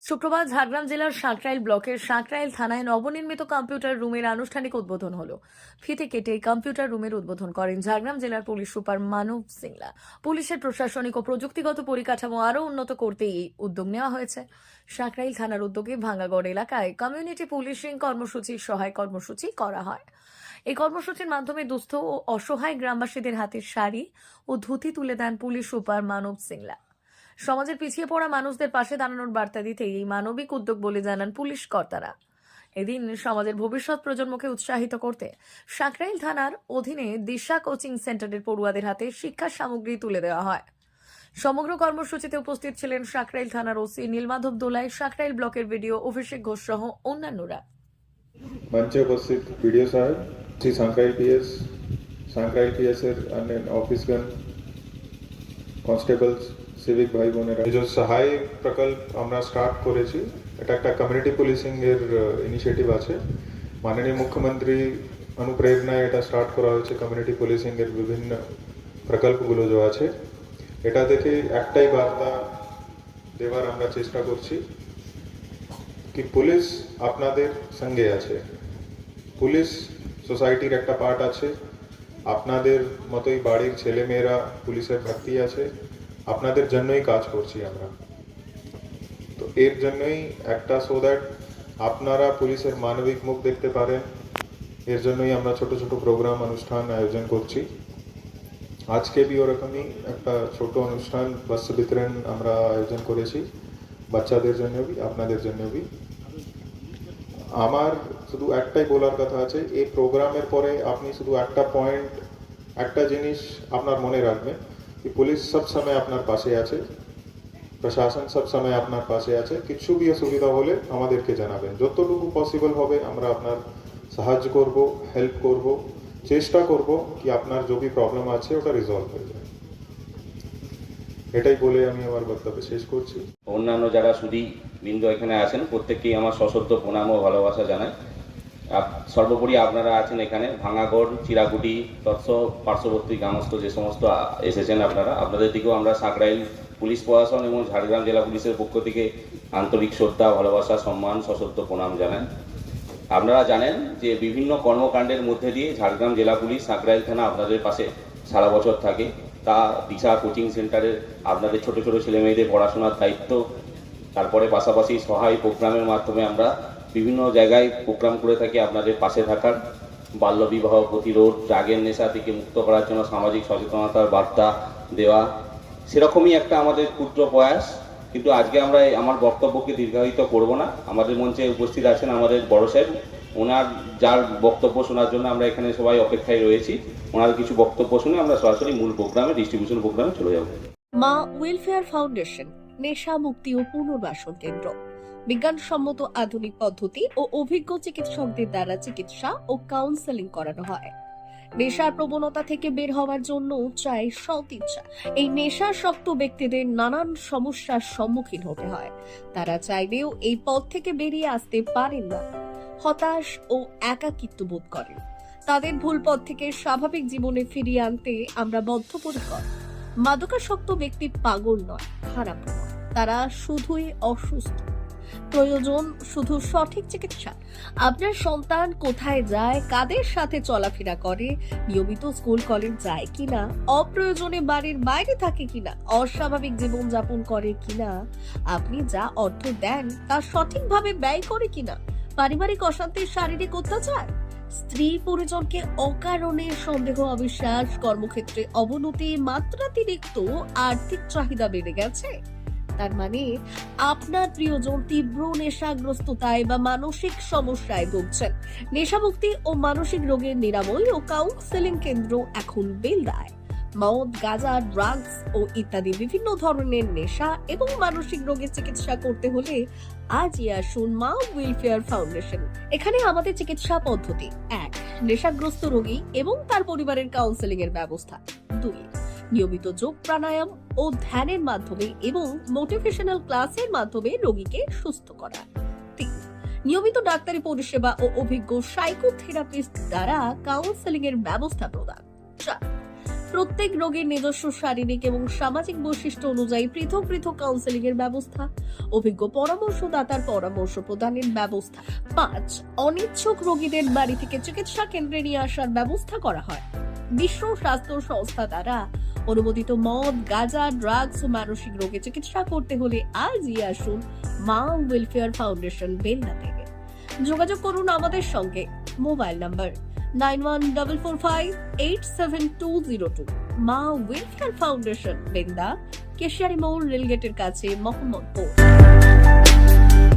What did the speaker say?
শুক্রবার ঝাড়গ্রাম জেলার সাঁকরাইল ব্লকের সাঁকরাইল থানায় নবনির্মিত কম্পিউটার রুমের আনুষ্ঠানিক উদ্বোধন হলো। ফিতে কেটে এই কম্পিউটার রুমের উদ্বোধন করেন ঝাড়গ্রাম জেলার পুলিশ সুপার মানব সিংলা। পুলিশের প্রশাসনিক ও প্রযুক্তিগত পরিকাঠামো আরও উন্নত করতে এই উদ্যোগ নেওয়া হয়েছে। সাঁকরাইল থানার উদ্যোগে ভাঙ্গাগড় এলাকায় কমিউনিটি পুলিশিং কর্মসূচির সহায় কর্মসূচি করা হয়। এই কর্মসূচির মাধ্যমে দুস্থ ও অসহায় গ্রামবাসীদের হাতে শাড়ি ও ধুতি তুলে দেন পুলিশ সুপার মানব সিংলা। সমাজের পিছিয়ে পড়া মানুষদের পাশে দাঁড়ানোর বার্তা দিতেই এই মানবিক উদ্যোগ বলে জানান পুলিশ কর্তারা। এদিন সমাজের ভবিষ্যৎ প্রজন্মকে উৎসাহিত করতে সাঁকরাইল থানার অধীনে দিশা কোচিং সেন্টারের পড়ুয়াদের হাতে শিক্ষা সামগ্রী তুলে দেওয়া হয়। সমগ্র কর্মসূচিতে উপস্থিত ছিলেন সাঁকরাইল থানার ওসি নীলমাধব দোলাই, সাঁকরাইল ব্লকের ভিডিও অভিষেক ঘোষ সহ অন্যান্যরা। मंचे उपस्थित वीडियो साहब श्री सांकराइल पीएस ऑफिसगण কনস্টেবলস সিভিক ভাই বোনেরা এই যে সহায় প্রকল্প আমরা স্টার্ট করেছি, এটা একটা কমিউনিটি পুলিশিং এর ইনিশিয়েটিভ আছে। মাননীয় মুখ্যমন্ত্রী অনুপ্রেরণায় এটা স্টার্ট করা হয়েছে। কমিউনিটি পুলিশিং এর বিভিন্ন প্রকল্পগুলো যে আছে, এটা দেখে একটাই বার্তা দেওয়ার আমরা চেষ্টা করছি कि पुलिस আপনাদের সঙ্গে আছে। পুলিশ সোসাইটির একটা পার্ট আছে। আপনাদের মতোই বাড়ির ছেলেমেয়েরা পুলিশের ভর্তি আছে। আপনাদের জন্যই কাজ করছি আমরা। তো এর জন্যই একটা সো দ্যাট আপনারা পুলিশের মানবিক মুখ দেখতে পারেন, এর জন্যই আমরা ছোট ছোট প্রোগ্রাম অনুষ্ঠান আয়োজন করছি। আজকে भी ওরকমই একটা ছোট অনুষ্ঠান বস্ত্র বিতরণ আমরা আয়োজন করেছি, বাচ্চাদের জন্য भी আপনাদের জন্য भी। আমার শুধু একটাই বলার কথা আছে, এই প্রোগ্রামের পরে আপনি শুধু একটা পয়েন্ট, একটা জিনিস আপনার মনে রাখবেন कि পুলিশ সব সময় আপনার পাশে আছে, প্রশাসন সব সময় আপনার পাশে আছে। কিছু भी অসুবিধা হলে আমাদেরকে জানাবেন, যতটুকু পসিবল হবে আমরা আপনার সাহায্য করব, হেল্প করব, চেষ্টা করব कि আপনার যে भी প্রবলেম আছে ওটা রিজলভ হয়ে যায়। এটাই বলে আমি আমার বক্তব্য শেষ করছি। অন্যান্য যারা সুধী বৃন্দ এখানে আছেন প্রত্যেককেই আমার সশ্রদ্ধ প্রণাম ও ভালোবাসা জানাই। সর্বোপরি আপনারা আছেন এখানে ভাঙাগড়, চিরাকুটি, তৎস পার্শ্ববর্তী গ্রামস্থ যে সমস্ত এসেছেন আপনাদের দিকেও আমরা সাঁকরাইল পুলিশ প্রশাসন এবং ঝাড়গ্রাম জেলা পুলিশের পক্ষ থেকে আন্তরিক শ্রদ্ধা, ভালোবাসা, সম্মান, সশ্রদ্ধ প্রণাম জানান। আপনারা জানেন যে বিভিন্ন কর্মকাণ্ডের মধ্যে দিয়ে ঝাড়গ্রাম জেলা পুলিশ সাঁকরাইল থানা আপনাদের পাশে সারা বছর থাকে। তা দিশা কোচিং সেন্টারের আপনাদের ছোট ছোট ছেলেমেয়েদের পড়াশোনার দায়িত্ব, তারপরে পাশাপাশি সহায় প্রোগ্রামের মাধ্যমে আমরা বিভিন্ন জায়গায় প্রোগ্রাম করে থাকি আপনাদের পাশে থাকার। বাল্যবিবাহ প্রতিরোধ, ড্রাগের নেশা থেকে মুক্ত করার জন্য সামাজিক সচেতনতার বার্তা দেওয়া, সেরকমই একটা আমাদের ক্ষুদ্র প্রয়াস। কিন্তু আজকে আমরা আমার বক্তব্যকে দীর্ঘায়িত করব না। আমাদের মঞ্চে উপস্থিত আছেন আমাদের বড় সাহেব, ওনার যার বক্তব্য শোনার জন্য আমরা এখানে সবাই অপেক্ষায় রয়েছি। ওনার কিছু বক্তব্য শুনে আমরা সরাসরি মূল প্রোগ্রামে, ডিস্ট্রিবিউশন প্রোগ্রামে চলে যাব। মা ওয়েলফেয়ার ফাউন্ডেশন নেশা মুক্তি ও পুনর্বাসন কেন্দ্র বিজ্ঞানসম্মত আধুনিক পদ্ধতি ও অভিজ্ঞ চিকিৎসকদের দ্বারা চিকিৎসা ও কাউন্সেলিং করানো হয়। নেশার প্রবণতা থেকে বের হওয়ার জন্য চাই সৎ ইচ্ছা। এই নেশাসক্ত ব্যক্তিদের নানান সমস্যার সম্মুখীন হতে হয়। তারা চাইলেও এই পথ থেকে বেরিয়ে আসতে পারেন না, হতাশ ও একাকিত্ব বোধ করেন। তাদের ভুল পথ থেকে স্বাভাবিক জীবনে ফিরিয়ে আনতে আমরা বদ্ধপরিকর। মাদকাসক্ত ব্যক্তি পাগল নয়, খারাপ নয়, তারা শুধুই অসুস্থ। প্রয়োজন শুধু সঠিক চিকিৎসা। আপনার সন্তান কোথায় যায়, কাদের সাথে চলাফেরা করে, নিয়মিত স্কুল কলেজ যায় কিনা, অপ্রয়োজনে বাড়ির বাইরে থাকে কিনা, অস্বাভাবিক জীবনযাপন করে কিনা, আপনি যা অর্থ দেন তা সঠিকভাবে ব্যয় করে কিনা, পারিবারিক অশান্তি, শারীরিক অত্যাচার, স্ত্রী পরিজনকে অকারণে সন্দেহ, অবিশ্বাস, কর্মক্ষেত্রে অবনতি, মাত্রাতিরিক্ত আর্থিক চাহিদা বেড়ে গেছে। তার মানে আপনার প্রিয়জন তীব্র নেশাগ্রস্ততায় বা মানসিক সমস্যায় ভুগছেন। নেশামুক্তি ও মানসিক রোগের নিরাময় ও কাউন্সেলিং কেন্দ্র এখন বেলদায়। মদ, গাঁজা, ড্রাগস ও ইত্যাদি বিভিন্ন ধরনের নেশা এবং মানসিক রোগের চিকিৎসা করতে হলে আজই আসুন মা ওয়েলফেয়ার ফাউন্ডেশন। এখানে আমাদের চিকিৎসা পদ্ধতি: 1. নেশাগ্রস্ত রোগী এবং তার পরিবারের কাউন্সেলিং এর ব্যবস্থা। 2. নিয়মিত যোগ, প্রাণায়াম ও ধ্যানের মাধ্যমে এবং মোটিভেশনাল ক্লাসের মাধ্যমে রোগীকে সুস্থ করা। 3. নিয়মিত ডাক্তারি পরিষেবা ও অভিজ্ঞ সাইকোথেরাপিস্ট দ্বারা কাউন্সেলিং এর ব্যবস্থা প্রদান। 4. প্রত্যেক রোগীর নিজস্ব শারীরিক এবং সামাজিক বৈশিষ্ট্য অনুযায়ী পৃথক পৃথক কাউন্সেলিং এর ব্যবস্থা, অভিজ্ঞ পরামর্শদাতার পরামর্শ প্রদানের ব্যবস্থা। 5. অনিচ্ছুক রোগীদের বাড়ি থেকে চিকিৎসা কেন্দ্রে নিয়ে আসার ব্যবস্থা করা হয়। বিশ্ব স্বাস্থ্য সংস্থা দ্বারা অনুমোদিত মদ, গাঁজা, ড্রাগস ও মানসিক রোগে চিকিৎসা করতে হলে আজই আসুন মা ওয়েলফেয়ার ফাউন্ডেশন বেলদা থেকে। যোগাযোগ করুন আমাদের সঙ্গে। Mobile number 9144587202। মা ওয়েলফেয়ার ফাউন্ডেশন বেলদা, কেশিয়ারি মোড়, রেলগেটের কাছে, মোহাম্মদপুর।